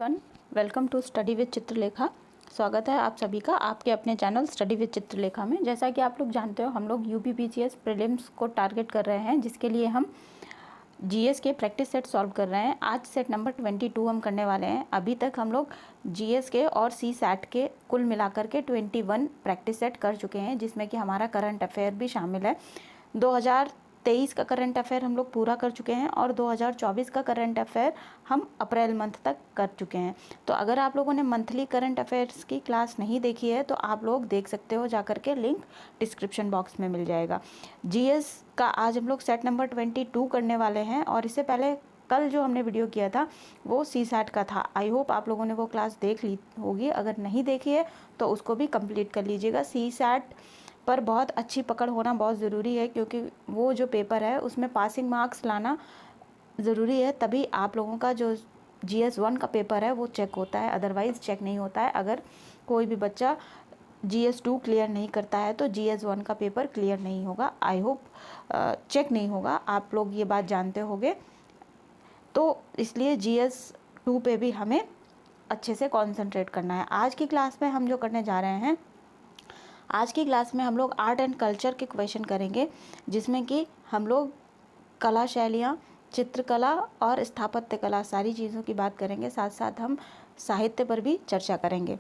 One welcome to study with Chitralekha. स्वागत है आप सभी का आपके अपने चैनल स्टडी विद चित्रलेखा में। जैसा कि आप लोग जानते हो, हम लोग यूपीपीसीएस प्रीलिम्स को टारगेट कर रहे हैं, जिसके लिए हम जीएस के प्रैक्टिस सेट सॉल्व कर रहे हैं। आज सेट नंबर 22 हम करने वाले हैं। अभी तक हम लोग जीएस के और सी सैट के कुल मिलाकर के 21 प्रैक्टिस सेट कर चुके हैं, जिसमें कि हमारा करंट अफेयर भी शामिल है। 2023 का करंट अफेयर हम लोग पूरा कर चुके हैं और 2024 का करंट अफेयर हम अप्रैल मंथ तक कर चुके हैं। तो अगर आप लोगों ने मंथली करंट अफेयर्स की क्लास नहीं देखी है तो आप लोग देख सकते हो, जाकर के लिंक डिस्क्रिप्शन बॉक्स में मिल जाएगा। जीएस का आज हम लोग सेट नंबर 22 करने वाले हैं और इससे पहले कल जो हमने वीडियो किया था वो सी सैट का था। आई होप आप लोगों ने वो क्लास देख ली होगी। अगर नहीं देखी है तो उसको भी कंप्लीट कर लीजिएगा। सी सैट पर बहुत अच्छी पकड़ होना बहुत ज़रूरी है, क्योंकि वो जो पेपर है उसमें पासिंग मार्क्स लाना ज़रूरी है, तभी आप लोगों का जो GS1 का पेपर है वो चेक होता है, अदरवाइज़ चेक नहीं होता है। अगर कोई भी बच्चा GS2 क्लियर नहीं करता है तो GS1 का पेपर क्लियर नहीं होगा। आई होप चेक नहीं होगा, आप लोग ये बात जानते होंगे। तो इसलिए GS2 पे भी हमें अच्छे से कॉन्सेंट्रेट करना है। आज की क्लास में हम जो करने जा रहे हैं, आज की क्लास में हम लोग आर्ट एंड कल्चर के क्वेश्चन करेंगे, जिसमें कि हम लोग कला शैलियाँ, चित्रकला और स्थापत्य कला सारी चीज़ों की बात करेंगे। साथ साथ हम साहित्य पर भी चर्चा करेंगे।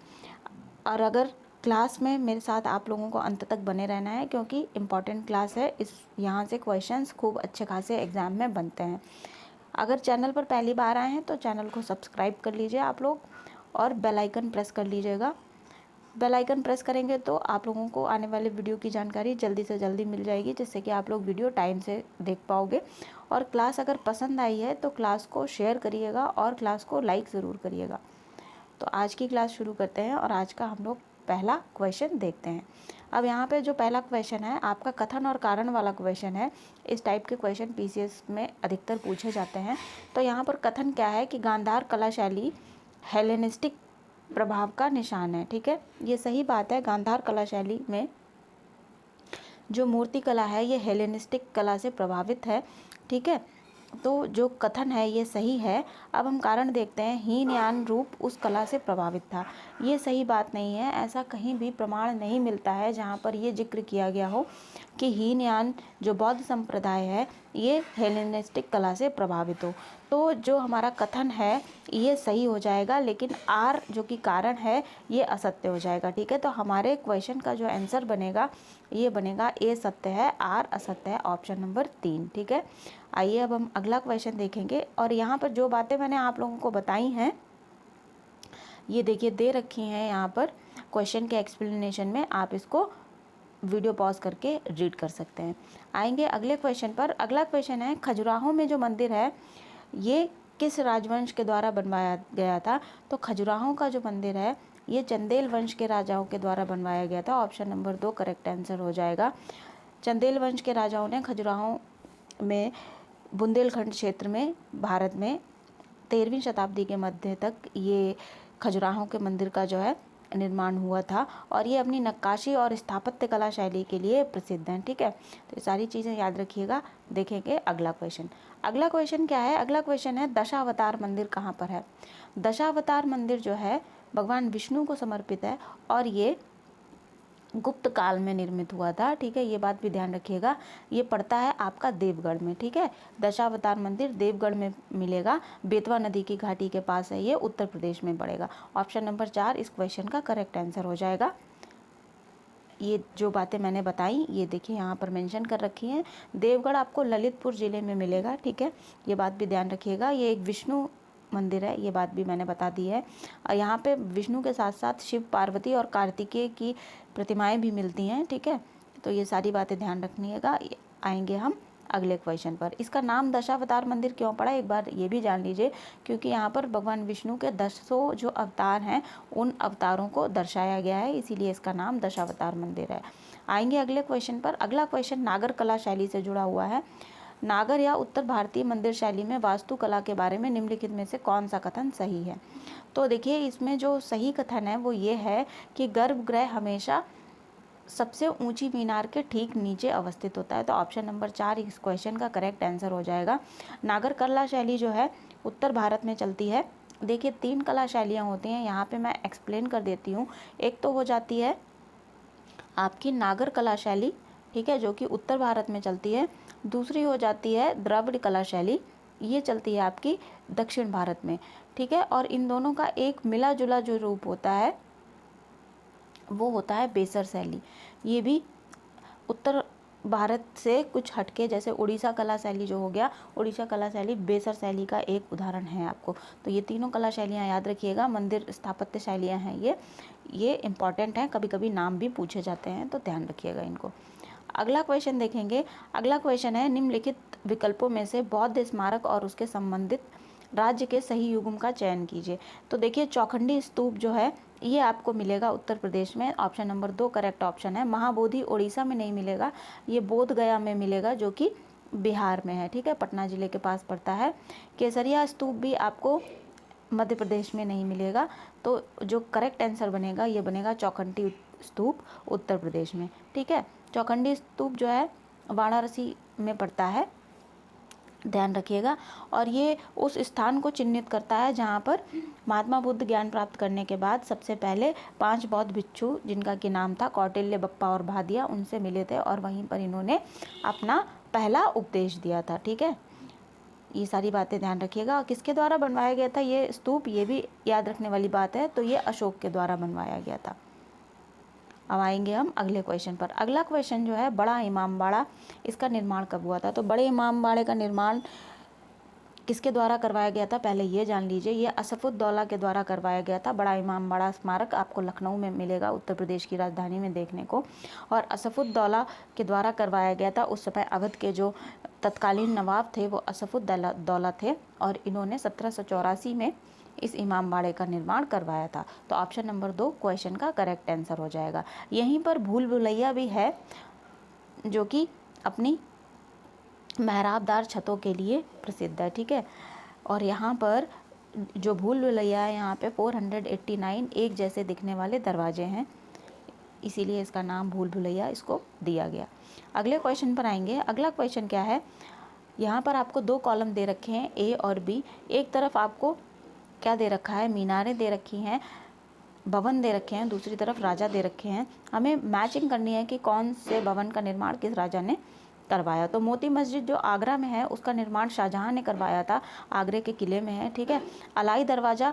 और अगर क्लास में मेरे साथ आप लोगों को अंत तक बने रहना है, क्योंकि इम्पॉर्टेंट क्लास है। यहाँ से क्वेश्चंस खूब अच्छे खासे एग्ज़ाम में बनते हैं। अगर चैनल पर पहली बार आए हैं तो चैनल को सब्सक्राइब कर लीजिए आप लोग और बेल आइकन प्रेस कर लीजिएगा। बेल आइकन प्रेस करेंगे तो आप लोगों को आने वाले वीडियो की जानकारी जल्दी से जल्दी मिल जाएगी, जिससे कि आप लोग वीडियो टाइम से देख पाओगे। और क्लास अगर पसंद आई है तो क्लास को शेयर करिएगा और क्लास को लाइक ज़रूर करिएगा। तो आज की क्लास शुरू करते हैं और आज का हम लोग पहला क्वेश्चन देखते हैं। अब यहाँ पे जो पहला क्वेश्चन है आपका कथन और कारण वाला क्वेश्चन है। इस टाइप के क्वेश्चन पीसीएस में अधिकतर पूछे जाते हैं। तो यहाँ पर कथन क्या है कि गांधार कला शैली हेलेनिस्टिक प्रभाव का निशान है। ठीक है, ये सही बात है। गांधार कला शैली में जो मूर्ति कला है ये हेलेनिस्टिक कला से प्रभावित है। ठीक है, तो जो कथन है ये सही है। अब हम कारण देखते हैं। हीनयान रूप उस कला से प्रभावित था, ये सही बात नहीं है। ऐसा कहीं भी प्रमाण नहीं मिलता है जहाँ पर ये जिक्र किया गया हो कि हीनयान जो बौद्ध संप्रदाय है ये हेलेनिस्टिक कला से प्रभावित हो। तो जो हमारा कथन है ये सही हो जाएगा, लेकिन आर जो कि कारण है ये असत्य हो जाएगा। ठीक है, तो हमारे क्वेश्चन का जो आंसर बनेगा ये बनेगा ए सत्य है, आर असत्य है, ऑप्शन नंबर 3। ठीक है, आइए अब हम अगला क्वेश्चन देखेंगे। और यहाँ पर जो बातें मैंने आप लोगों को बताई हैं ये देखिए दे रखी हैं यहाँ पर क्वेश्चन के एक्सप्लेनेशन में। आप इसको वीडियो पॉज करके रीड कर सकते हैं। आएंगे अगले क्वेश्चन पर। अगला क्वेश्चन है खजुराहो में जो मंदिर है ये किस राजवंश के द्वारा बनवाया गया था। तो खजुराहो का जो मंदिर है ये चंदेल वंश के राजाओं के द्वारा बनवाया गया था। ऑप्शन नंबर 2 करेक्ट आंसर हो जाएगा। चंदेल वंश के राजाओं ने खजुराहो में बुंदेलखंड क्षेत्र में भारत में 13वीं शताब्दी के मध्य तक ये खजुराहो के मंदिर का जो है निर्माण हुआ था और ये अपनी नक्काशी और स्थापत्य कला शैली के लिए प्रसिद्ध हैं। ठीक है, तो ये सारी चीज़ें याद रखिएगा। देखेंगे अगला क्वेश्चन। अगला क्वेश्चन क्या है? अगला क्वेश्चन है दशावतार मंदिर कहाँ पर है। दशावतार मंदिर जो है भगवान विष्णु को समर्पित है और ये गुप्त काल में निर्मित हुआ था। ठीक है, ये बात भी ध्यान रखिएगा। ये पड़ता है आपका देवगढ़ में। ठीक है, दशावतार मंदिर देवगढ़ में मिलेगा, बेतवा नदी की घाटी के पास है, ये उत्तर प्रदेश में पड़ेगा। ऑप्शन नंबर 4 इस क्वेश्चन का करेक्ट आंसर हो जाएगा। ये जो बातें मैंने बताई ये देखिए यहाँ पर मेंशन कर रखी हैं। देवगढ़ आपको ललितपुर ज़िले में मिलेगा। ठीक है, ये बात भी ध्यान रखिएगा। ये एक विष्णु मंदिर है, ये बात भी मैंने बता दी है। और यहाँ पे विष्णु के साथ साथ शिव, पार्वती और कार्तिकेय की प्रतिमाएं भी मिलती हैं। ठीक है, तो ये सारी बातें ध्यान रखिएगा। आएंगे हम अगले क्वेश्चन पर। इसका नाम दशावतार मंदिर क्यों पड़ा एक बार ये भी जान लीजिए, क्योंकि यहाँ पर भगवान विष्णु के 10 जो अवतार हैं उन अवतारों को दर्शाया गया है, इसीलिए इसका नाम दशावतार मंदिर है। आएंगे अगले क्वेश्चन पर। अगला क्वेश्चन नागर कला शैली से जुड़ा हुआ है। नागर या उत्तर भारतीय मंदिर शैली में वास्तुकला के बारे में निम्नलिखित में से कौन सा कथन सही है। तो देखिए इसमें जो सही कथन है वो ये है कि गर्भगृह हमेशा सबसे ऊंची मीनार के ठीक नीचे अवस्थित होता है। तो ऑप्शन नंबर 4 इस क्वेश्चन का करेक्ट आंसर हो जाएगा। नागर कला शैली जो है उत्तर भारत में चलती है देखिए 3 कला शैलियाँ होती हैं, यहाँ पे मैं एक्सप्लेन कर देती हूँ। एक तो हो जाती है आपकी नागर कला शैली, ठीक है, जो कि उत्तर भारत में चलती है। दूसरी हो जाती है द्रविड़ कला शैली, ये चलती है आपकी दक्षिण भारत में, ठीक है। और इन दोनों का एक मिला जुला जो रूप होता है वो होता है बेसर शैली। ये भी उत्तर भारत से कुछ हटके, जैसे उड़ीसा कला शैली जो हो गया, उड़ीसा कला शैली बेसर शैली का एक उदाहरण है आपको। तो ये तीनों कला शैलियाँ याद रखिएगा, मंदिर स्थापत्य शैलियाँ हैं ये इम्पॉर्टेंट हैं, कभी कभी नाम भी पूछे जाते हैं, तो ध्यान रखिएगा इनको। अगला क्वेश्चन देखेंगे। अगला क्वेश्चन है, निम्नलिखित विकल्पों में से बौद्ध स्मारक और उसके संबंधित राज्य के सही युग्म का चयन कीजिए। तो देखिए चौखंडी स्तूप जो है ये आपको मिलेगा उत्तर प्रदेश में, ऑप्शन नंबर 2 करेक्ट ऑप्शन है। महाबोधि उड़ीसा में नहीं मिलेगा, ये बोध गया में मिलेगा, जो कि बिहार में है, ठीक है, पटना जिले के पास पड़ता है। केसरिया स्तूप भी आपको मध्य प्रदेश में नहीं मिलेगा, तो जो करेक्ट आंसर बनेगा ये बनेगा चौखंडी स्तूप उत्तर प्रदेश में, ठीक है। चौखंडी स्तूप जो है वाराणसी में पड़ता है, ध्यान रखिएगा। और ये उस स्थान को चिन्हित करता है जहाँ पर महात्मा बुद्ध ज्ञान प्राप्त करने के बाद सबसे पहले 5 बौद्ध भिक्षु, जिनका कि नाम था कौटिल्य, बप्पा और भादिया, उनसे मिले थे और वहीं पर इन्होंने अपना पहला उपदेश दिया था, ठीक है। ये सारी बातें ध्यान रखिएगा। किसके द्वारा बनवाया गया था ये स्तूप, ये भी याद रखने वाली बात है, तो ये अशोक के द्वारा बनवाया गया था। अब आएंगे हम अगले क्वेश्चन पर। अगला क्वेश्चन जो है, बड़ा इमामबाड़ा, इसका निर्माण कब हुआ था? तो बड़े इमामबाड़े का निर्माण किसके द्वारा करवाया गया था, पहले ये जान लीजिए। ये असफुद्दौला के द्वारा करवाया गया था। बड़ा इमामबाड़ा स्मारक आपको लखनऊ में मिलेगा, उत्तर प्रदेश की राजधानी में देखने को। और असफुद्दौला के द्वारा करवाया गया था। उस समय अवध के जो तत्कालीन नवाब थे वो असफुद्दौला थे, और इन्होंने 1784 में इस इमामबाड़े का निर्माण करवाया था। तो ऑप्शन नंबर 2 क्वेश्चन का करेक्ट आंसर हो जाएगा। यहीं पर भूल भुलैया भी है, जो कि अपनी मेहराबदार छतों के लिए प्रसिद्ध है, ठीक है। और यहाँ पर जो भूल भुलैया है, यहाँ पे 489 एक जैसे दिखने वाले दरवाजे हैं, इसीलिए इसका नाम भूल भुलैया इसको दिया गया। अगले क्वेश्चन पर आएंगे। अगला क्वेश्चन क्या है, यहाँ पर आपको 2 कॉलम दे रखे हैं, ए और बी। एक तरफ आपको क्या दे रखा है, मीनारें दे रखी हैं, भवन दे रखे हैं, दूसरी तरफ राजा दे रखे हैं। हमें मैचिंग करनी है कि कौन से भवन का निर्माण किस राजा ने करवाया। तो मोती मस्जिद जो आगरा में है उसका निर्माण शाहजहां ने करवाया था, आगरे के किले में है, ठीक है। अलाई दरवाज़ा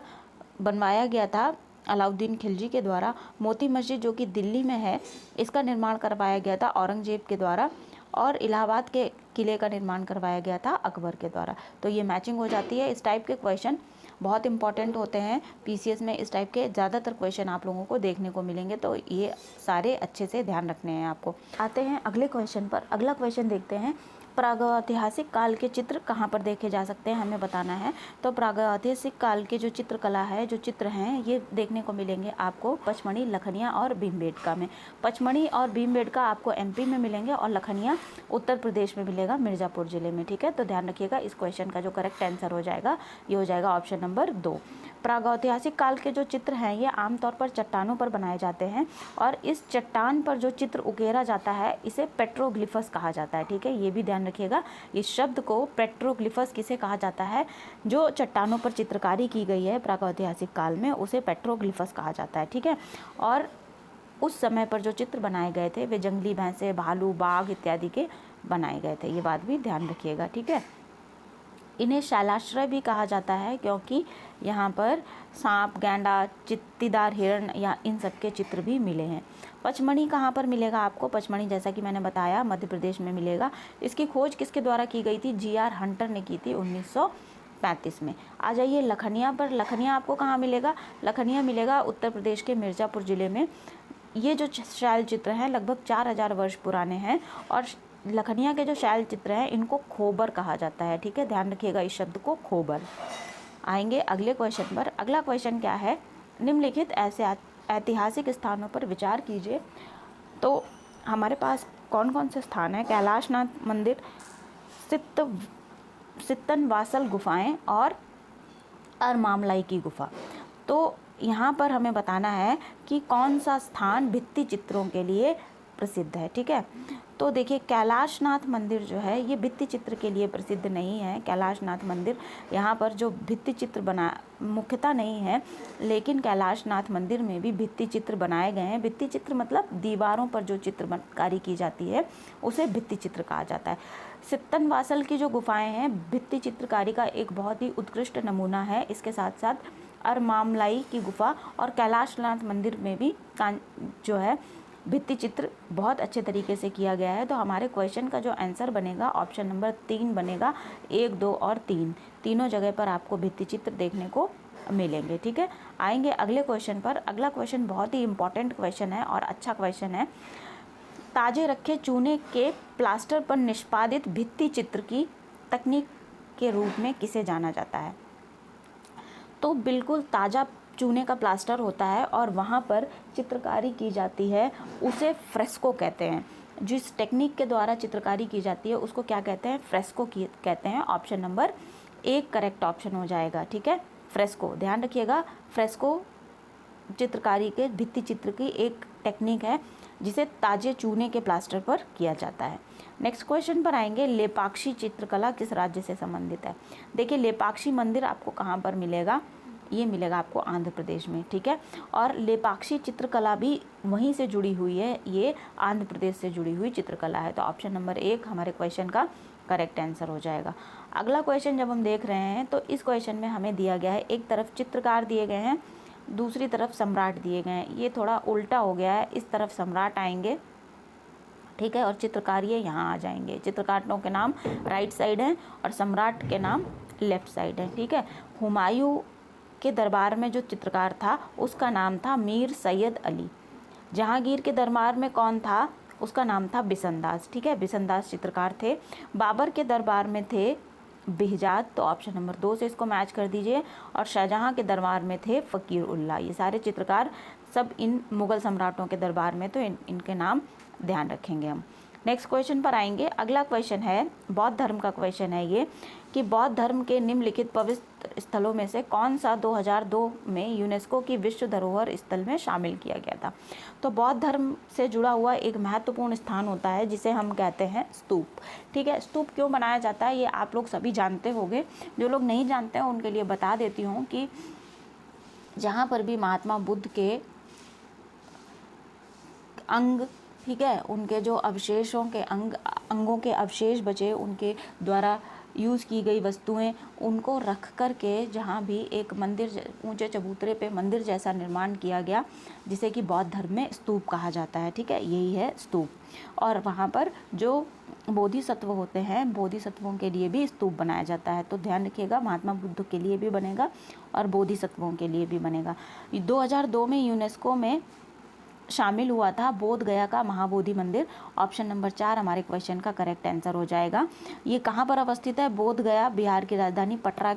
बनवाया गया था अलाउद्दीन खिलजी के द्वारा। मोती मस्जिद जो कि दिल्ली में है, इसका निर्माण करवाया गया था औरंगजेब के द्वारा। और इलाहाबाद के किले का निर्माण करवाया गया था अकबर के द्वारा। तो ये मैचिंग हो जाती है। इस टाइप के क्वेश्चन बहुत इंपॉर्टेंट होते हैं पीसीएस में, इस टाइप के ज़्यादातर क्वेश्चन आप लोगों को देखने को मिलेंगे, तो ये सारे अच्छे से ध्यान रखने हैं आपको। आते हैं अगले क्वेश्चन पर। अगला क्वेश्चन देखते हैं, प्रागैतिहासिक काल के चित्र कहाँ पर देखे जा सकते हैं, हमें बताना है। तो प्रागैतिहासिक काल के जो चित्रकला है, जो चित्र हैं, ये देखने को मिलेंगे आपको पचमढ़ी, लखनिया और भीमबेटका में। पचमढ़ी और भीमबेटका आपको एमपी में मिलेंगे और लखनिया उत्तर प्रदेश में मिलेगा, मिर्ज़ापुर ज़िले में, ठीक है। तो ध्यान रखिएगा, इस क्वेश्चन का जो करेक्ट आंसर हो जाएगा ये हो जाएगा ऑप्शन नंबर 2। प्रागैतिहासिक काल के जो चित्र हैं ये आमतौर पर चट्टानों पर बनाए जाते हैं, और इस चट्टान पर जो चित्र उकेरा जाता है इसे पेट्रोग्लिफस कहा जाता है, ठीक है। ये भी ध्यान रखिएगा, इस शब्द को पेट्रोग्लिफस किसे कहा जाता है, जो चट्टानों पर चित्रकारी की गई है प्रागैतिहासिक काल में, उसे पेट्रोग्लिफस कहा जाता है, ठीक है। और उस समय पर जो चित्र बनाए गए थे वे जंगली भैंसे, भालू, बाघ इत्यादि के बनाए गए थे, ये बात भी ध्यान रखिएगा, ठीक है। इन्हें शैलाश्रय भी कहा जाता है क्योंकि यहाँ पर सांप, गैंडा, चित्तीदार हिरण या इन सब के चित्र भी मिले हैं। पचमढ़ी कहाँ पर मिलेगा आपको? पचमढ़ी जैसा कि मैंने बताया मध्य प्रदेश में मिलेगा। इसकी खोज किसके द्वारा की गई थी? जी.आर. हंटर ने की थी 1935 में। आ जाइए लखनिया पर। लखनिया आपको कहाँ मिलेगा? लखनिया मिलेगा उत्तर प्रदेश के मिर्ज़ापुर ज़िले में। ये जो शैल चित्र हैं लगभग 4000 वर्ष पुराने हैं, और लखनिया के जो शैल चित्र हैं इनको खोबर कहा जाता है, ठीक है। ध्यान रखिएगा इस शब्द को, खोबर। आएंगे अगले क्वेश्चन पर। अगला क्वेश्चन क्या है, निम्नलिखित ऐसे ऐतिहासिक स्थानों पर विचार कीजिए। तो हमारे पास कौन कौन से स्थान हैं? कैलाशनाथ मंदिर, सित्तनवासल गुफाएं और अरमामलाई की गुफा। तो यहाँ पर हमें बताना है कि कौन सा स्थान भित्ति चित्रों के लिए प्रसिद्ध है, ठीक है। तो देखिए कैलाशनाथ मंदिर जो है ये भित्ति चित्र के लिए प्रसिद्ध नहीं है। कैलाशनाथ मंदिर यहाँ पर जो भित्ति चित्र बना मुख्यतः नहीं है, लेकिन कैलाशनाथ मंदिर में भी भित्ति चित्र बनाए गए हैं। भित्ति चित्र मतलब दीवारों पर जो चित्रकारी की जाती है उसे भित्ति चित्र कहा जाता है। सित्तनवासल की जो गुफाएं हैं भित्ति चित्रकारी का एक बहुत ही उत्कृष्ट नमूना है। इसके साथ साथ अरमामलाई की गुफा और कैलाशनाथ मंदिर में भी जो है भित्ति चित्र बहुत अच्छे तरीके से किया गया है। तो हमारे क्वेश्चन का जो आंसर बनेगा ऑप्शन नंबर 3 बनेगा। 1, 2 और 3 तीनों जगह पर आपको भित्ति चित्र देखने को मिलेंगे। ठीक है, आएंगे अगले क्वेश्चन पर। अगला क्वेश्चन बहुत ही इंपॉर्टेंट क्वेश्चन है और अच्छा क्वेश्चन है। ताजे रखे चूने के प्लास्टर पर निष्पादित भित्ति चित्र की तकनीक के रूप में किसे जाना जाता है? तो बिल्कुल ताज़ा चूने का प्लास्टर होता है और वहाँ पर चित्रकारी की जाती है, उसे फ्रेस्को कहते हैं। जिस टेक्निक के द्वारा चित्रकारी की जाती है उसको क्या कहते हैं? फ्रेस्को कहते हैं। ऑप्शन नंबर 1 करेक्ट ऑप्शन हो जाएगा। ठीक है, फ्रेस्को ध्यान रखिएगा। फ्रेस्को चित्रकारी के भित्ति चित्र की एक टेक्निक है जिसे ताजे चूने के प्लास्टर पर किया जाता है। नेक्स्ट क्वेश्चन पर आएंगे। लेपाक्षी चित्रकला किस राज्य से संबंधित है? देखिए लेपाक्षी मंदिर आपको कहाँ पर मिलेगा? ये मिलेगा आपको आंध्र प्रदेश में। ठीक है, और लेपाक्षी चित्रकला भी वहीं से जुड़ी हुई है, ये आंध्र प्रदेश से जुड़ी हुई चित्रकला है। तो ऑप्शन नंबर 1 हमारे क्वेश्चन का करेक्ट आंसर हो जाएगा। अगला क्वेश्चन जब हम देख रहे हैं तो इस क्वेश्चन में हमें दिया गया है, एक तरफ चित्रकार दिए गए हैं, दूसरी तरफ सम्राट दिए गए हैं। ये थोड़ा उल्टा हो गया है, इस तरफ सम्राट आएंगे, ठीक है, और चित्रकारिये यहाँ आ जाएंगे। चित्रकारों के नाम राइट साइड हैं और सम्राट के नाम लेफ्ट साइड है। ठीक है, हुमायूं के दरबार में जो चित्रकार था उसका नाम था मीर सैयद अली। जहांगीर के दरबार में कौन था? उसका नाम था बिसनदास। ठीक है, बिसनदास चित्रकार थे। बाबर के दरबार में थे बेहजाद, तो ऑप्शन नंबर 2 से इसको मैच कर दीजिए। और शाहजहां के दरबार में थे फ़कीर उल्लाह। ये सारे चित्रकार सब इन मुग़ल सम्राटों के दरबार में, तो इनके नाम ध्यान रखेंगे हम। नेक्स्ट क्वेश्चन पर आएंगे। अगला क्वेश्चन है बौद्ध धर्म का क्वेश्चन है ये, कि बौद्ध धर्म के निम्नलिखित पवित्र स्थलों में से कौन सा 2002 में यूनेस्को की विश्व धरोहर स्थल में शामिल किया गया था? तो बौद्ध धर्म से जुड़ा हुआ एक महत्वपूर्ण स्थान होता है जिसे हम कहते हैं स्तूप। ठीक है, स्तूप क्यों बनाया जाता है ये आप लोग सभी जानते होंगे। जो लोग नहीं जानते हैं उनके लिए बता देती हूँ कि जहाँ पर भी महात्मा बुद्ध के अंग, ठीक है, उनके जो अवशेषों के अंगों के अवशेष बचे, उनके द्वारा यूज़ की गई वस्तुएं, उनको रख कर के जहाँ भी एक मंदिर, ऊंचे चबूतरे पे मंदिर जैसा निर्माण किया गया, जिसे कि बौद्ध धर्म में स्तूप कहा जाता है। ठीक है, यही है स्तूप। और वहाँ पर जो बोधिसत्व होते हैं, बोधिसत्वों के लिए भी स्तूप बनाया जाता है। तो ध्यान रखिएगा, महात्मा बुद्ध के लिए भी बनेगा और बोधिसत्वों के लिए भी बनेगा। 2002 में यूनेस्को में शामिल हुआ था बोध गया का महाबोधि मंदिर। ऑप्शन नंबर 4 हमारे क्वेश्चन का करेक्ट आंसर हो जाएगा। ये कहाँ पर अवस्थित है? बोध गया बिहार की राजधानी पटना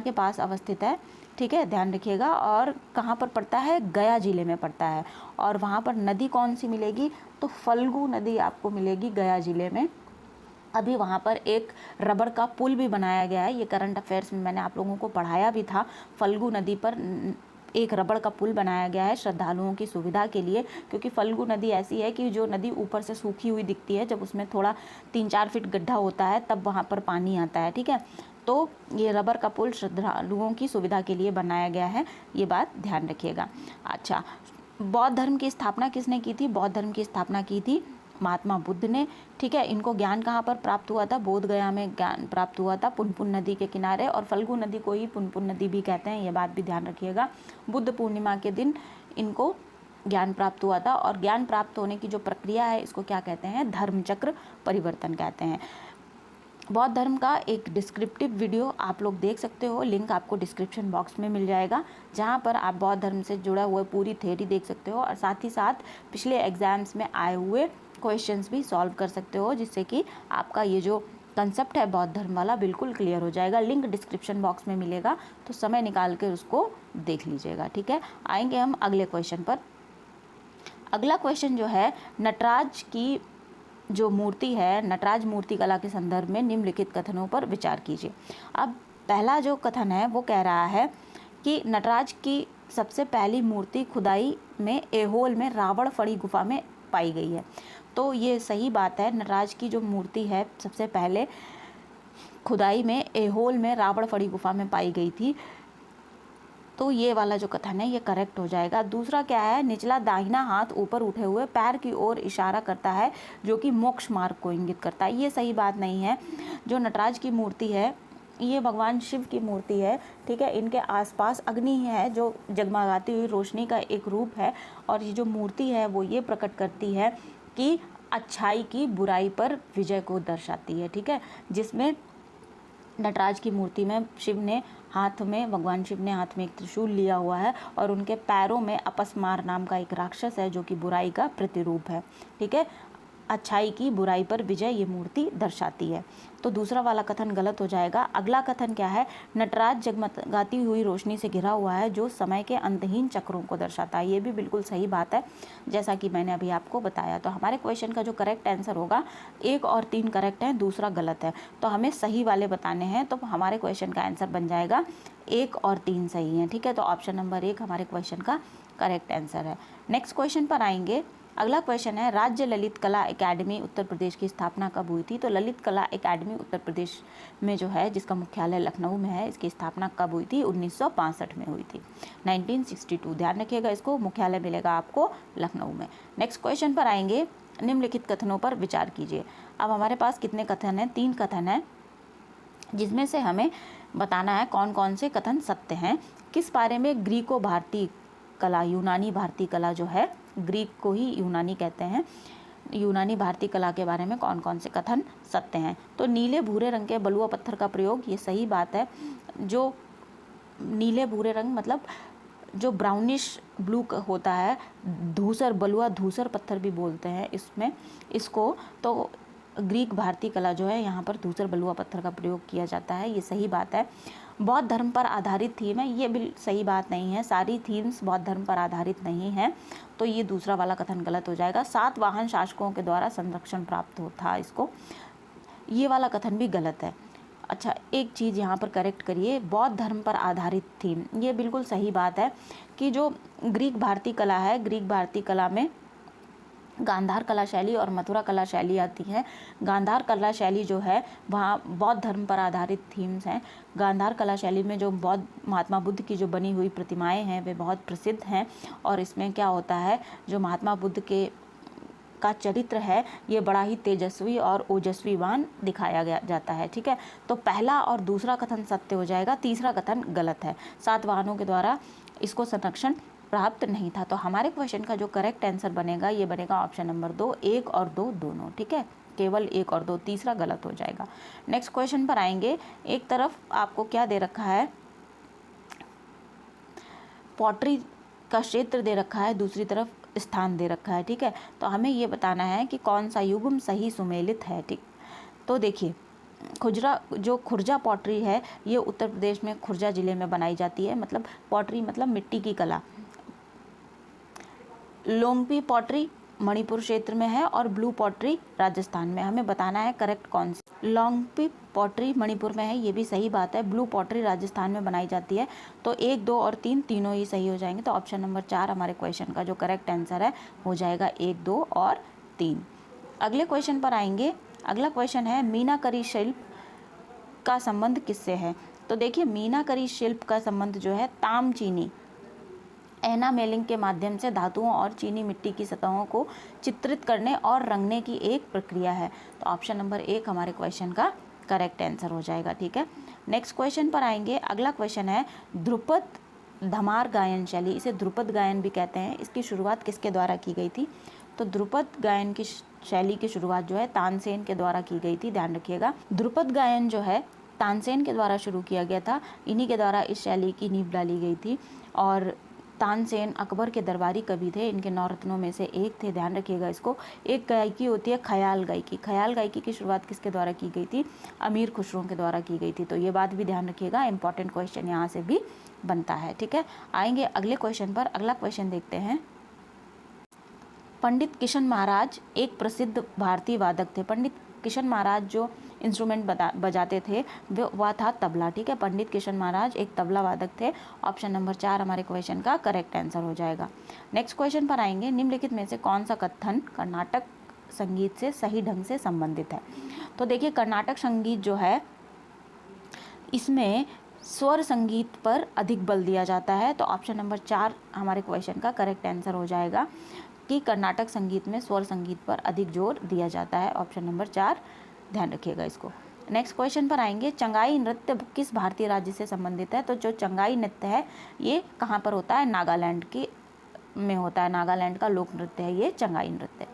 के पास अवस्थित है। ठीक है, ध्यान रखिएगा। और कहाँ पर पड़ता है? गया जिले में पड़ता है। और वहाँ पर नदी कौन सी मिलेगी? तो फल्गु नदी आपको मिलेगी गया जिले में। अभी वहाँ पर एक रबर का पुल भी बनाया गया है, ये करंट अफेयर्स में मैंने आप लोगों को पढ़ाया भी था। फल्गु नदी पर एक रबड़ का पुल बनाया गया है श्रद्धालुओं की सुविधा के लिए, क्योंकि फल्गु नदी ऐसी है कि जो नदी ऊपर से सूखी हुई दिखती है, जब उसमें थोड़ा 3-4 फीट गड्ढा होता है तब वहाँ पर पानी आता है। ठीक है, तो ये रबर का पुल श्रद्धालुओं की सुविधा के लिए बनाया गया है, ये बात ध्यान रखिएगा। अच्छा, बौद्ध धर्म की स्थापना किसने की थी? बौद्ध धर्म की स्थापना की थी महात्मा बुद्ध ने। ठीक है, इनको ज्ञान कहाँ पर प्राप्त हुआ था? बोध गया में ज्ञान प्राप्त हुआ था, पुनपुन नदी के किनारे। और फल्गु नदी को ही पुनपुन नदी भी कहते हैं, ये बात भी ध्यान रखिएगा। बुद्ध पूर्णिमा के दिन इनको ज्ञान प्राप्त हुआ था। और ज्ञान प्राप्त होने की जो प्रक्रिया है इसको क्या कहते हैं? धर्मचक्र परिवर्तन कहते हैं। बौद्ध धर्म का एक डिस्क्रिप्टिव वीडियो आप लोग देख सकते हो, लिंक आपको डिस्क्रिप्शन बॉक्स में मिल जाएगा, जहाँ पर आप बौद्ध धर्म से जुड़ा हुआ पूरी थ्योरी देख सकते हो और साथ ही साथ पिछले एग्जाम्स में आए हुए क्वेश्चंस भी सॉल्व कर सकते हो, जिससे कि आपका ये जो कंसेप्ट है बौद्ध धर्म वाला बिल्कुल क्लियर हो जाएगा। लिंक डिस्क्रिप्शन बॉक्स में मिलेगा, तो समय निकाल कर उसको देख लीजिएगा। ठीक है, आएंगे हम अगले क्वेश्चन पर। अगला क्वेश्चन जो है, नटराज की जो मूर्ति है, नटराज मूर्ति कला के संदर्भ में निम्नलिखित कथनों पर विचार कीजिए। अब पहला जो कथन है वो कह रहा है कि नटराज की सबसे पहली मूर्ति खुदाई में ऐहोल में रावण फड़ी गुफा में पाई गई है। तो ये सही बात है। नटराज की जो मूर्ति है सबसे पहले खुदाई में ऐहोल में रावणफड़ी गुफा में पाई गई थी। तो ये वाला जो कथन है ये करेक्ट हो जाएगा। दूसरा क्या है, निचला दाहिना हाथ ऊपर उठे हुए पैर की ओर इशारा करता है जो कि मोक्ष मार्ग को इंगित करता है। ये सही बात नहीं है। जो नटराज की मूर्ति है ये भगवान शिव की मूर्ति है, ठीक है। इनके आसपास अग्नि है जो जगमगाती हुई रोशनी का एक रूप है, और ये जो मूर्ति है वो ये प्रकट करती है कि अच्छाई की बुराई पर विजय को दर्शाती है, ठीक है। जिसमें नटराज की मूर्ति में भगवान शिव ने हाथ में एक त्रिशूल लिया हुआ है, और उनके पैरों में अपस्मार नाम का एक राक्षस है जो कि बुराई का प्रतिरूप है, ठीक है। अच्छाई की बुराई पर विजय ये मूर्ति दर्शाती है। तो दूसरा वाला कथन गलत हो जाएगा। अगला कथन क्या है, नटराज जगमगाती हुई रोशनी से घिरा हुआ है जो समय के अंतहीन चक्रों को दर्शाता है। ये भी बिल्कुल सही बात है, जैसा कि मैंने अभी आपको बताया। तो हमारे क्वेश्चन का जो करेक्ट आंसर होगा 1 और 3 करेक्ट है, दूसरा गलत है। तो हमें सही वाले बताने हैं, तो हमारे क्वेश्चन का आंसर बन जाएगा 1 और 3 सही है, ठीक है। तो ऑप्शन नंबर 1 हमारे क्वेश्चन का करेक्ट आंसर है। नेक्स्ट क्वेश्चन पर आएंगे। अगला क्वेश्चन है, राज्य ललित कला एकेडमी उत्तर प्रदेश की स्थापना कब हुई थी? तो ललित कला एकेडमी उत्तर प्रदेश में जो है, जिसका मुख्यालय लखनऊ में है, इसकी स्थापना कब हुई थी? 1965 में हुई थी, 1962। ध्यान रखिएगा, इसको मुख्यालय मिलेगा आपको लखनऊ में। नेक्स्ट क्वेश्चन पर आएंगे, निम्नलिखित कथनों पर विचार कीजिए। अब हमारे पास कितने कथन हैं? 3 कथन हैं, जिसमें से हमें बताना है कौन कौन से कथन सत्य हैं। किस बारे में? ग्रीको भारतीय कला, यूनानी भारतीय कला जो है, ग्रीक को ही यूनानी कहते हैं, यूनानी भारतीय कला के बारे में कौन कौन से कथन सत्य हैं? तो नीले भूरे रंग के बलुआ पत्थर का प्रयोग, ये सही बात है। जो नीले भूरे रंग मतलब जो ब्राउनिश ब्लू होता है, धूसर बलुआ धूसर पत्थर भी बोलते हैं इसको। तो ग्रीक भारतीय कला जो है, यहाँ पर धूसर बलुआ पत्थर का प्रयोग किया जाता है, ये सही बात है। बौद्ध धर्म पर आधारित थीम है, ये भी सही बात नहीं है। सारी थीम्स बौद्ध धर्म पर आधारित नहीं है, तो ये दूसरा वाला कथन गलत हो जाएगा। 7 वाहन शासकों के द्वारा संरक्षण प्राप्त होता इसको, ये वाला कथन भी गलत है। अच्छा, एक चीज़ यहाँ पर करेक्ट करिए, बौद्ध धर्म पर आधारित थीम, ये बिल्कुल सही बात है कि जो ग्रीक भारतीय कला है, ग्रीक भारतीय कला में गांधार कला शैली और मथुरा कला शैली आती है। गांधार कला शैली जो है वहाँ बौद्ध धर्म पर आधारित थीम्स हैं। गांधार कला शैली में जो बौद्ध महात्मा बुद्ध की जो बनी हुई प्रतिमाएं हैं वे बहुत प्रसिद्ध हैं, और इसमें क्या होता है, जो महात्मा बुद्ध का चरित्र है ये बड़ा ही तेजस्वी और ओजस्वीवान दिखाया गया जाता है, ठीक है। तो पहला और दूसरा कथन सत्य हो जाएगा, तीसरा कथन गलत है। 7 वाहनों के द्वारा इसको संरक्षण प्राप्त नहीं था। तो हमारे क्वेश्चन का जो करेक्ट आंसर बनेगा ये बनेगा ऑप्शन नंबर 2, 1 और 2 दोनों, ठीक है। केवल 1 और 2, तीसरा गलत हो जाएगा। नेक्स्ट क्वेश्चन पर आएंगे। एक तरफ आपको क्या दे रखा है, पॉटरी का क्षेत्र दे रखा है, दूसरी तरफ स्थान दे रखा है, ठीक है। तो हमें ये बताना है कि कौन सा युग्म सही सुमेलित है, ठीक। तो देखिए, खुर्जा पॉटरी है, ये उत्तर प्रदेश में खुर्जा जिले में बनाई जाती है। मतलब पॉटरी मतलब मिट्टी की कला। लोंगपी पॉटरी मणिपुर क्षेत्र में है, और ब्लू पॉटरी राजस्थान में। हमें बताना है करेक्ट कौन सी। लोंगपी पॉटरी मणिपुर में है, ये भी सही बात है। ब्लू पॉटरी राजस्थान में बनाई जाती है। तो 1, 2 और 3 तीनों ही सही हो जाएंगे। तो ऑप्शन नंबर 4 हमारे क्वेश्चन का जो करेक्ट आंसर है हो जाएगा 1, 2 और 3। अगले क्वेश्चन पर आएंगे। अगला क्वेश्चन है, मीनाकरी शिल्प का संबंध किससे है? तो देखिए, मीनाकरी शिल्प का संबंध जो है ताम चीनी एनामेलिंग के माध्यम से धातुओं और चीनी मिट्टी की सतहों को चित्रित करने और रंगने की एक प्रक्रिया है। तो ऑप्शन नंबर 1 हमारे क्वेश्चन का करेक्ट आंसर हो जाएगा, ठीक है। नेक्स्ट क्वेश्चन पर आएंगे। अगला क्वेश्चन है, ध्रुपद धमार गायन शैली, इसे ध्रुपद गायन भी कहते हैं, इसकी शुरुआत किसके द्वारा की गई थी? तो ध्रुपद गायन की शैली की शुरुआत जो है तानसेन के द्वारा की गई थी, ध्यान रखिएगा। ध्रुपद गायन जो है तानसेन के द्वारा शुरू किया गया था, इन्हीं के द्वारा इस शैली की नींव डाली गई थी। और तानसेन अकबर के दरबारी कवि थे, इनके 9 रत्नों में से एक थे, ध्यान रखिएगा इसको। एक गायकी होती है ख्याल गायकी। ख्याल गायकी की शुरुआत किसके द्वारा की गई थी? अमीर खुसरो के द्वारा की गई थी। तो ये बात भी ध्यान रखिएगा, इंपॉर्टेंट क्वेश्चन यहाँ से भी बनता है, ठीक है। आएंगे अगले क्वेश्चन पर। अगला क्वेश्चन देखते हैं। पंडित किशन महाराज एक प्रसिद्ध भारतीय वादक थे। पंडित किशन महाराज जो इंस्ट्रूमेंट बजाते थे वह था तबला, ठीक है। पंडित किशन महाराज एक तबला वादक थे। ऑप्शन नंबर 4 हमारे क्वेश्चन का करेक्ट आंसर हो जाएगा। नेक्स्ट क्वेश्चन पर आएंगे। निम्नलिखित में से कौन सा कथन कर्नाटक संगीत से सही ढंग से संबंधित है? तो देखिए कर्नाटक संगीत जो है इसमें स्वर संगीत पर अधिक बल दिया जाता है, तो ऑप्शन नंबर 4 हमारे क्वेश्चन का करेक्ट आंसर हो जाएगा कि कर्नाटक संगीत में स्वर संगीत पर अधिक जोर दिया जाता है। ऑप्शन नंबर 4 ध्यान रखिएगा इसको। नेक्स्ट क्वेश्चन पर आएंगे, चंगाई नृत्य किस भारतीय राज्य से संबंधित है? तो जो चंगाई नृत्य है ये कहाँ पर होता है? नागालैंड के में होता है, नागालैंड का लोक नृत्य है ये चंगाई नृत्य।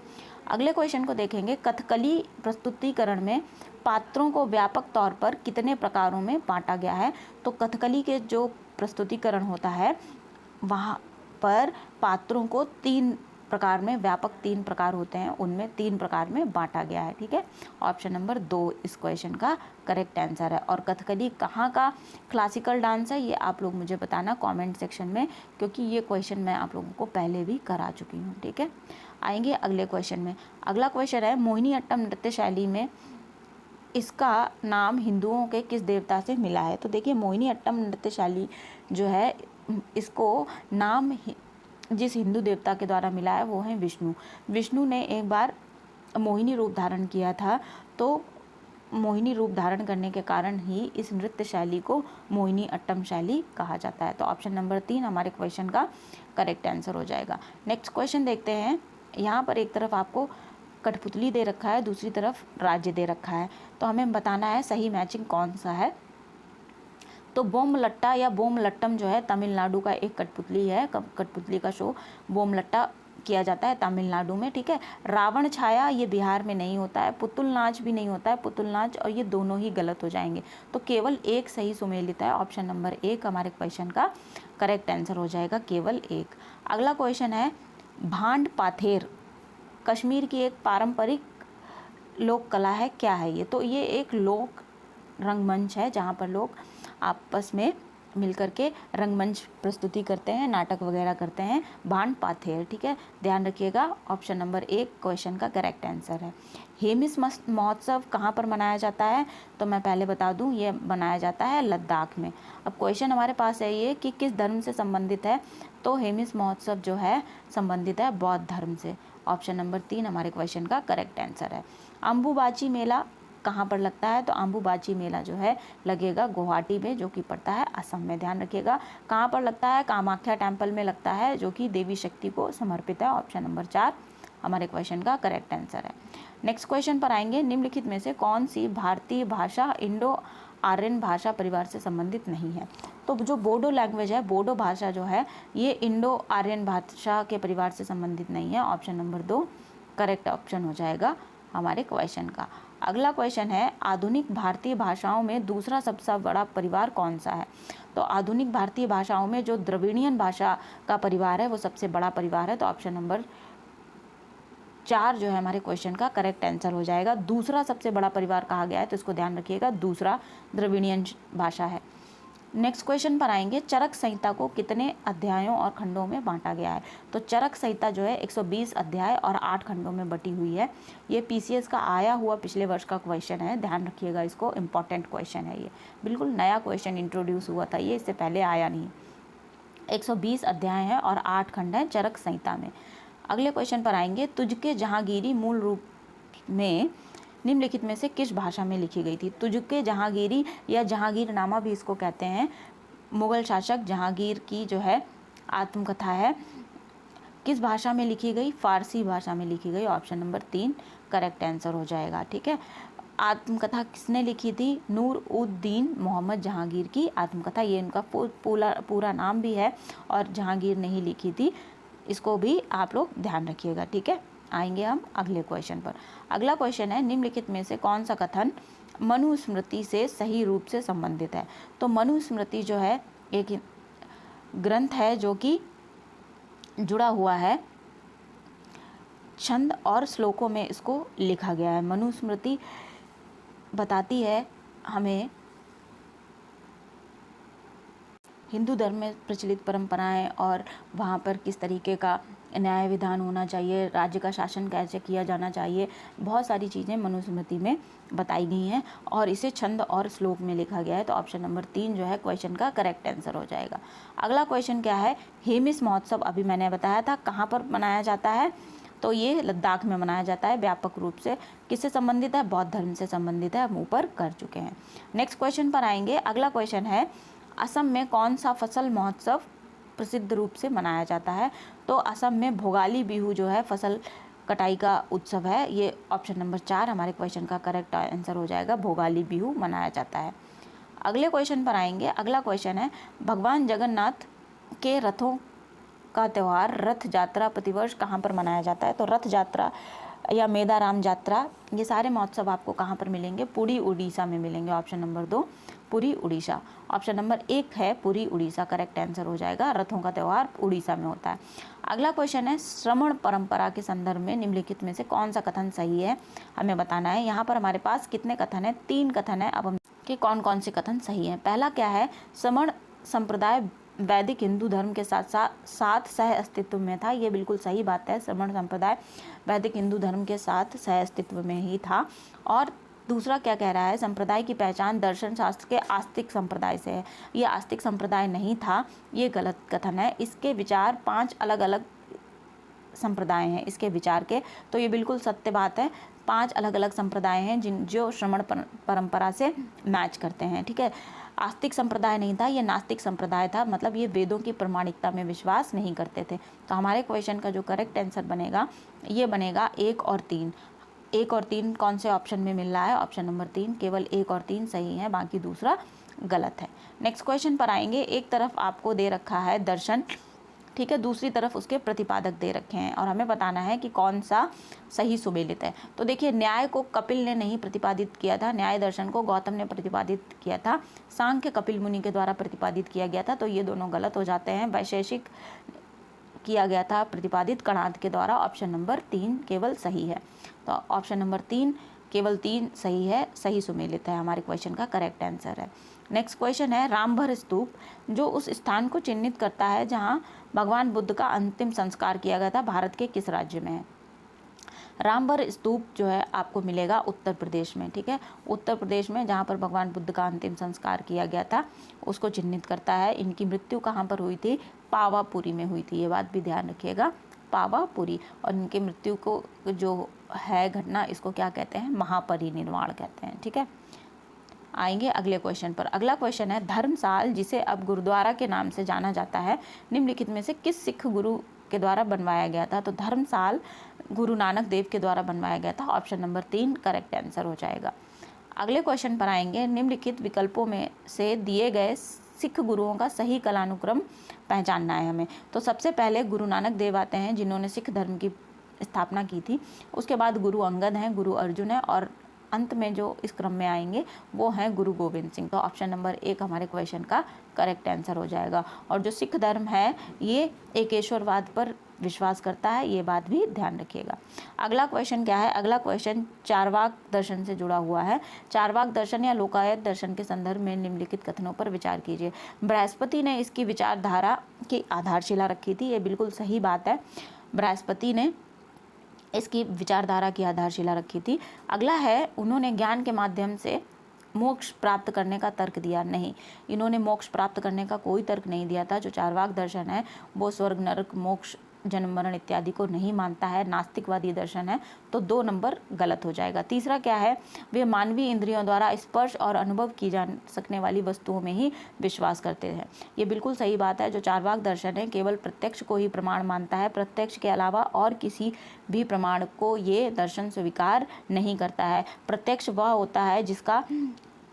अगले क्वेश्चन को देखेंगे, कथकली प्रस्तुतिकरण में पात्रों को व्यापक तौर पर कितने प्रकारों में बांटा गया है? तो कथकली के जो प्रस्तुतिकरण होता है वहाँ पर पात्रों को 3 प्रकार में, व्यापक 3 प्रकार होते हैं, उनमें 3 प्रकार में बांटा गया है। ठीक है, ऑप्शन नंबर 2 इस क्वेश्चन का करेक्ट आंसर है। और कथकली कहाँ का क्लासिकल डांस है ये आप लोग मुझे बताना कमेंट सेक्शन में, क्योंकि ये क्वेश्चन मैं आप लोगों को पहले भी करा चुकी हूँ। ठीक है, आएंगे अगले क्वेश्चन में। अगला क्वेश्चन है, मोहिनी अट्टम नृत्य शैली में इसका नाम हिंदुओं के किस देवता से मिला है? तो देखिए मोहिनी अट्टम नृत्य शैली जो है इसको नाम जिस हिंदू देवता के द्वारा मिला है वो है विष्णु। विष्णु ने एक बार मोहिनी रूप धारण किया था, तो मोहिनी रूप धारण करने के कारण ही इस नृत्य शैली को मोहिनी अट्टम शैली कहा जाता है। तो ऑप्शन नंबर 3 हमारे क्वेश्चन का करेक्ट आंसर हो जाएगा। नेक्स्ट क्वेश्चन देखते हैं। यहाँ पर एक तरफ आपको कठपुतली दे रखा है, दूसरी तरफ राज्य दे रखा है, तो हमें बताना है सही मैचिंग कौन सा है। तो बोमलट्टा या बोमलट्टम जो है तमिलनाडु का एक कठपुतली है, कठपुतली का शो बोमलट्टा किया जाता है तमिलनाडु में। ठीक है, रावण छाया ये बिहार में नहीं होता है, पुतुल नाच भी नहीं होता है, पुतुल नाच और ये दोनों ही गलत हो जाएंगे, तो केवल एक सही सुमेलित है। ऑप्शन नंबर 1 हमारे क्वेश्चन का करेक्ट आंसर हो जाएगा, केवल एक। अगला क्वेश्चन है, भांड पाथेर कश्मीर की एक पारंपरिक लोक कला है, क्या है ये? तो ये एक लोक रंगमंच है जहाँ पर लोग आपस में मिलकर के रंगमंच प्रस्तुति करते हैं, नाटक वगैरह करते हैं, भांड पाथेर। ठीक है, ध्यान रखिएगा, ऑप्शन नंबर 1 क्वेश्चन का करेक्ट आंसर है। हेमिस महोत्सव कहाँ पर मनाया जाता है? तो मैं पहले बता दूं ये मनाया जाता है लद्दाख में। अब क्वेश्चन हमारे पास है ये कि किस धर्म से संबंधित है? तो हेमिस महोत्सव जो है संबंधित है बौद्ध धर्म से। ऑप्शन नंबर 3 हमारे क्वेश्चन का करेक्ट आंसर है। अम्बुबाची मेला कहाँ पर लगता है? तो अम्बुबाची मेला जो है लगेगा गुवाहाटी में, जो कि पड़ता है असम में। ध्यान रखिएगा, कहाँ पर लगता है? कामाख्या टेम्पल में लगता है, जो कि देवी शक्ति को समर्पित है। ऑप्शन नंबर 4 हमारे क्वेश्चन का करेक्ट आंसर है। नेक्स्ट क्वेश्चन पर आएंगे, निम्नलिखित में से कौन सी भारतीय भाषा इंडो आर्यन भाषा परिवार से संबंधित नहीं है? तो जो बोडो लैंग्वेज है, बोडो भाषा जो है ये इंडो आर्यन भाषा के परिवार से संबंधित नहीं है। ऑप्शन नंबर 2 करेक्ट ऑप्शन हो जाएगा हमारे क्वेश्चन का। अगला क्वेश्चन है, आधुनिक भारतीय भाषाओं में दूसरा सबसे बड़ा परिवार कौन सा है? तो आधुनिक भारतीय भाषाओं में जो द्रविड़ियन भाषा का परिवार है वो सबसे बड़ा परिवार है। तो ऑप्शन नंबर 4 जो है हमारे क्वेश्चन का करेक्ट आंसर हो जाएगा। दूसरा सबसे बड़ा परिवार कहा गया है, तो इसको ध्यान रखिएगा, दूसरा द्रविड़ियन भाषा है। नेक्स्ट क्वेश्चन पर आएंगे, चरक संहिता को कितने अध्यायों और खंडों में बांटा गया है? तो चरक संहिता जो है 120 अध्याय और 8 खंडों में बटी हुई है। ये पीसीएस का आया हुआ पिछले वर्ष का क्वेश्चन है, ध्यान रखिएगा इसको, इंपॉर्टेंट क्वेश्चन है ये, बिल्कुल नया क्वेश्चन इंट्रोड्यूस हुआ था, ये इससे पहले आया नहीं। 120 अध्याय हैं और 8 खंड हैं चरक संहिता में। अगले क्वेश्चन पर आएंगे, तुझके जहांगीरी मूल रूप में निम्नलिखित में से किस भाषा में लिखी गई थी? तुझके जहांगीरी या जहांगीरनामा भी इसको कहते हैं, मुगल शासक जहांगीर की जो है आत्मकथा है, किस भाषा में लिखी गई? फारसी भाषा में लिखी गई। ऑप्शन नंबर 3 करेक्ट आंसर हो जाएगा। ठीक है, आत्मकथा किसने लिखी थी? नूर उद दीन मोहम्मद जहांगीर की आत्मकथा, ये इनका पूरा नाम भी है, और जहांगीर ने ही लिखी थी, इसको भी आप लोग ध्यान रखिएगा। ठीक है, आएंगे हम अगले क्वेश्चन पर। अगला क्वेश्चन है, निम्नलिखित में से कौन सा कथन मनुस्मृति से सही रूप से संबंधित है? तो मनुस्मृति जो है एक ग्रंथ है जो कि जुड़ा हुआ है छंद और श्लोकों में, इसको लिखा गया है। मनुस्मृति बताती है हमें हिंदू धर्म में प्रचलित परंपराएं और वहाँ पर किस तरीके का न्याय विधान होना चाहिए, राज्य का शासन कैसे किया जाना चाहिए, बहुत सारी चीज़ें मनुस्मृति में बताई गई हैं और इसे छंद और श्लोक में लिखा गया है। तो ऑप्शन नंबर 3 जो है क्वेश्चन का करेक्ट आंसर हो जाएगा। अगला क्वेश्चन क्या है? हेमिस महोत्सव अभी मैंने बताया था कहाँ पर मनाया जाता है, तो ये लद्दाख में मनाया जाता है व्यापक रूप से। किससे संबंधित है? बौद्ध धर्म से संबंधित है, हम ऊपर कर चुके हैं। नेक्स्ट क्वेश्चन पर आएंगे। अगला क्वेश्चन है असम में कौन सा फसल महोत्सव प्रसिद्ध रूप से मनाया जाता है? तो असम में भोगाली बिहू जो है फसल कटाई का उत्सव है। ये ऑप्शन नंबर 4 हमारे क्वेश्चन का करेक्ट आंसर हो जाएगा, भोगाली बिहू मनाया जाता है। अगले क्वेश्चन पर आएंगे। अगला क्वेश्चन है भगवान जगन्नाथ के रथों का त्यौहार रथ यात्रा प्रतिवर्ष कहाँ पर मनाया जाता है? तो रथ यात्रा या मेदाराम यात्रा, ये सारे महोत्सव आपको कहाँ पर मिलेंगे? पुरी उड़ीसा में मिलेंगे। Option number 2 Puri Orissa. Option number 1 है पुरी उड़ीसा, करेक्ट आंसर हो जाएगा। रथों का त्यौहार उड़ीसा में होता है। अगला क्वेश्चन है श्रमण परंपरा के संदर्भ में निम्नलिखित में से कौन सा कथन सही है, हमें बताना है। यहाँ पर हमारे पास कितने कथन है? 3 कथन है। अब हम कि कौन कौन से कथन सही हैं। पहला क्या है? श्रमण संप्रदाय वैदिक हिंदू धर्म के साथ सह अस्तित्व में था। ये बिल्कुल सही बात है। श्रमण संप्रदाय वैदिक हिंदू धर्म के साथ सह अस्तित्व में ही था। और दूसरा क्या कह रहा है? संप्रदाय की पहचान दर्शन शास्त्र के आस्तिक संप्रदाय से है। ये आस्तिक संप्रदाय नहीं था, ये गलत कथन है। इसके विचार 5 अलग अलग संप्रदाय हैं इसके विचार के, तो ये बिल्कुल सत्य बात है। 5 अलग अलग संप्रदाय हैं जो श्रमण परंपरा से मैच करते हैं, ठीक है। आस्तिक संप्रदाय नहीं था, ये नास्तिक संप्रदाय था, मतलब ये वेदों की प्रामाणिकता में विश्वास नहीं करते थे। तो हमारे क्वेश्चन का जो करेक्ट आंसर बनेगा ये बनेगा 1 और 3। 1 और 3 कौन से ऑप्शन में मिल रहा है? ऑप्शन नंबर 3, केवल 1 और 3 सही है, बाकी दूसरा गलत है। नेक्स्ट क्वेश्चन पर आएंगे। एक तरफ आपको दे रखा है दर्शन, ठीक है, दूसरी तरफ उसके प्रतिपादक दे रखे हैं और हमें बताना है कि कौन सा सही सुमेलित है। तो देखिए, न्याय को कपिल ने नहीं प्रतिपादित किया था, न्याय दर्शन को गौतम ने प्रतिपादित किया था। सांख्य कपिल मुनि के द्वारा प्रतिपादित किया गया था, तो ये दोनों गलत हो जाते हैं। वैशेषिक किया गया था प्रतिपादित कणाद के द्वारा। ऑप्शन नंबर 3 केवल सही है। तो ऑप्शन नंबर 3 केवल 3 सही है, सही सुमेलित है, हमारे क्वेश्चन का करेक्ट आंसर है। नेक्स्ट क्वेश्चन है रामभर स्तूप जो उस स्थान को चिन्हित करता है जहां भगवान बुद्ध का अंतिम संस्कार किया गया था, भारत के किस राज्य में है? रामभर स्तूप जो है आपको मिलेगा उत्तर प्रदेश में, ठीक है। उत्तर प्रदेश में जहाँ पर भगवान बुद्ध का अंतिम संस्कार किया गया था उसको चिन्हित करता है। इनकी मृत्यु कहाँ पर हुई थी? पावापुरी में हुई थी, ये बात भी ध्यान रखिएगा, पावापुरी। और इनकी मृत्यु को जो है घटना, इसको क्या कहते हैं? महापरिनिर्वाण कहते हैं, ठीक है। आएंगे अगले क्वेश्चन पर। अगला क्वेश्चन है धर्मसाल जिसे अब गुरुद्वारा के नाम से जाना जाता है निम्नलिखित में से किस सिख गुरु के द्वारा बनवाया गया था? तो धर्मसाल गुरु नानक देव के द्वारा बनवाया गया था। ऑप्शन नंबर 3 करेक्ट आंसर हो जाएगा। अगले क्वेश्चन पर आएंगे। निम्नलिखित विकल्पों में से दिए गए सिख गुरुओं का सही कालानुक्रम पहचानना है हमें। तो सबसे पहले गुरु नानक देव आते हैं जिन्होंने सिख धर्म की स्थापना की थी। उसके बाद गुरु अंगद हैं, गुरु अर्जुन है और अंत में जो इस क्रम में आएंगे वो हैं गुरु गोविंद सिंह। तो ऑप्शन नंबर 1 हमारे क्वेश्चन का करेक्ट आंसर हो जाएगा। और जो सिख धर्म है ये एकेश्वरवाद पर विश्वास करता है, ये बात भी ध्यान रखिएगा। अगला क्वेश्चन क्या है? अगला क्वेश्चन चारवाक दर्शन से जुड़ा हुआ है। चारवाक दर्शन या लोकायत दर्शन के संदर्भ में निम्नलिखित कथनों पर विचार कीजिए। बृहस्पति ने इसकी विचारधारा की आधारशिला रखी थी, ये बिल्कुल सही बात है, बृहस्पति ने इसकी विचारधारा की आधारशिला रखी थी। अगला है उन्होंने ज्ञान के माध्यम से मोक्ष प्राप्त करने का तर्क दिया। नहीं, इन्होंने मोक्ष प्राप्त करने का कोई तर्क नहीं दिया था। जो चारवाक दर्शन है वो स्वर्ग नरक मोक्ष जन्म मरण इत्यादि को नहीं मानता है, नास्तिकवादी दर्शन है, तो 2 नंबर गलत हो जाएगा। तीसरा क्या है? वे मानवीय इंद्रियों द्वारा स्पर्श और अनुभव की जा सकने वाली वस्तुओं में ही विश्वास करते हैं। ये बिल्कुल सही बात है। जो चारवाक दर्शन है केवल प्रत्यक्ष को ही प्रमाण मानता है, प्रत्यक्ष के अलावा और किसी भी प्रमाण को ये दर्शन स्वीकार नहीं करता है। प्रत्यक्ष वह होता है जिसका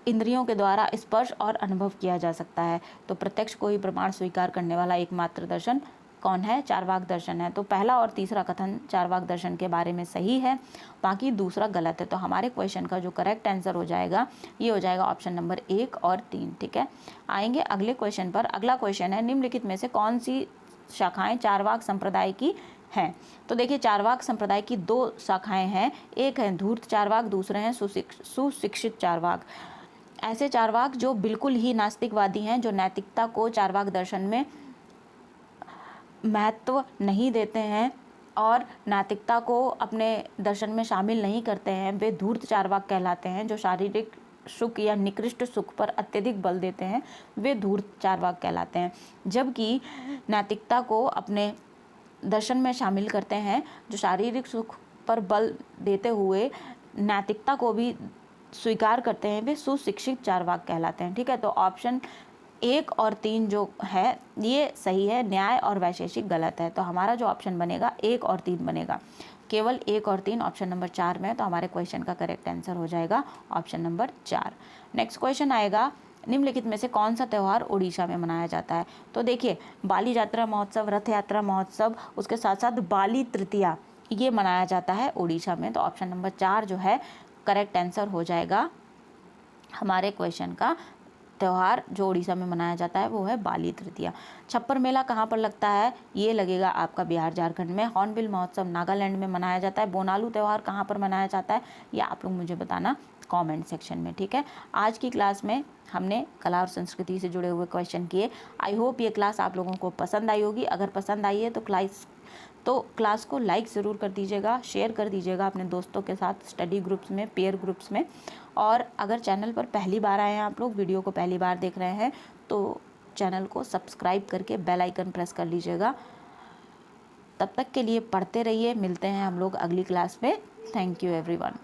इंद्रियों के द्वारा स्पर्श और अनुभव किया जा सकता है। तो प्रत्यक्ष को ही प्रमाण स्वीकार करने वाला एकमात्र दर्शन कौन है? चारवाक दर्शन है। तो पहला और तीसरा कथन चारवाक दर्शन के बारे में सही है, बाकी दूसरा गलत है। तो हमारे क्वेश्चन का जो करेक्ट आंसर हो जाएगा ये हो जाएगा ऑप्शन नंबर 1 और 3, ठीक है। आएंगे अगले क्वेश्चन पर। अगला क्वेश्चन है निम्नलिखित में से कौन सी शाखाएं चारवाक संप्रदाय की हैं? तो देखिए, चारवाक संप्रदाय की 2 शाखाएं हैं। एक है धूर्त चारवाक, दूसरे हैं सुशिक्षित चारवाक। ऐसे चारवाक जो बिल्कुल ही नास्तिकवादी हैं, जो नैतिकता को चारवाक दर्शन में महत्व नहीं देते हैं और नैतिकता को अपने दर्शन में शामिल नहीं करते हैं, वे धूर्त चारवाक कहलाते हैं। जो शारीरिक सुख या निकृष्ट सुख पर अत्यधिक बल देते हैं वे धूर्त चारवाक कहलाते हैं। जबकि नैतिकता को अपने दर्शन में शामिल करते हैं, जो शारीरिक सुख पर बल देते हुए नैतिकता को भी स्वीकार करते हैं, वे सुशिक्षित चार्वाक कहलाते हैं। ठीक है, तो ऑप्शन 1 और 3 जो है ये सही है, न्याय और वैशेषिक गलत है। तो हमारा जो ऑप्शन बनेगा 1 और 3 बनेगा, केवल 1 और 3 ऑप्शन नंबर 4 में है। तो हमारे क्वेश्चन का करेक्ट आंसर हो जाएगा ऑप्शन नंबर 4। नेक्स्ट क्वेश्चन आएगा, निम्नलिखित में से कौन सा त्यौहार उड़ीसा में मनाया जाता है? तो देखिए, बाली यात्रा महोत्सव, रथ यात्रा महोत्सव, उसके साथ साथ बाली तृतीया, ये मनाया जाता है उड़ीसा में। तो ऑप्शन नंबर 4 जो है करेक्ट आंसर हो जाएगा हमारे क्वेश्चन का। त्यौहार जो उड़ीसा में मनाया जाता है वो है बाली तृतीया। छप्पर मेला कहाँ पर लगता है? ये लगेगा आपका बिहार झारखंड में। हॉर्नबिल महोत्सव नागालैंड में मनाया जाता है। बोनालू त्यौहार कहाँ पर मनाया जाता है? ये आप लोग मुझे बताना कमेंट सेक्शन में। ठीक है, आज की क्लास में हमने कला और संस्कृति से जुड़े हुए क्वेश्चन किए। आई होप ये क्लास आप लोगों को पसंद आई होगी। अगर पसंद आई है तो क्लास को लाइक ज़रूर कर दीजिएगा, शेयर कर दीजिएगा अपने दोस्तों के साथ, स्टडी ग्रुप्स में, पेयर ग्रुप्स में। और अगर चैनल पर पहली बार आए हैं आप लोग, वीडियो को पहली बार देख रहे हैं, तो चैनल को सब्सक्राइब करके बेल आइकन प्रेस कर लीजिएगा। तब तक के लिए पढ़ते रहिए, मिलते हैं हम लोग अगली क्लास में। Thank you everyone.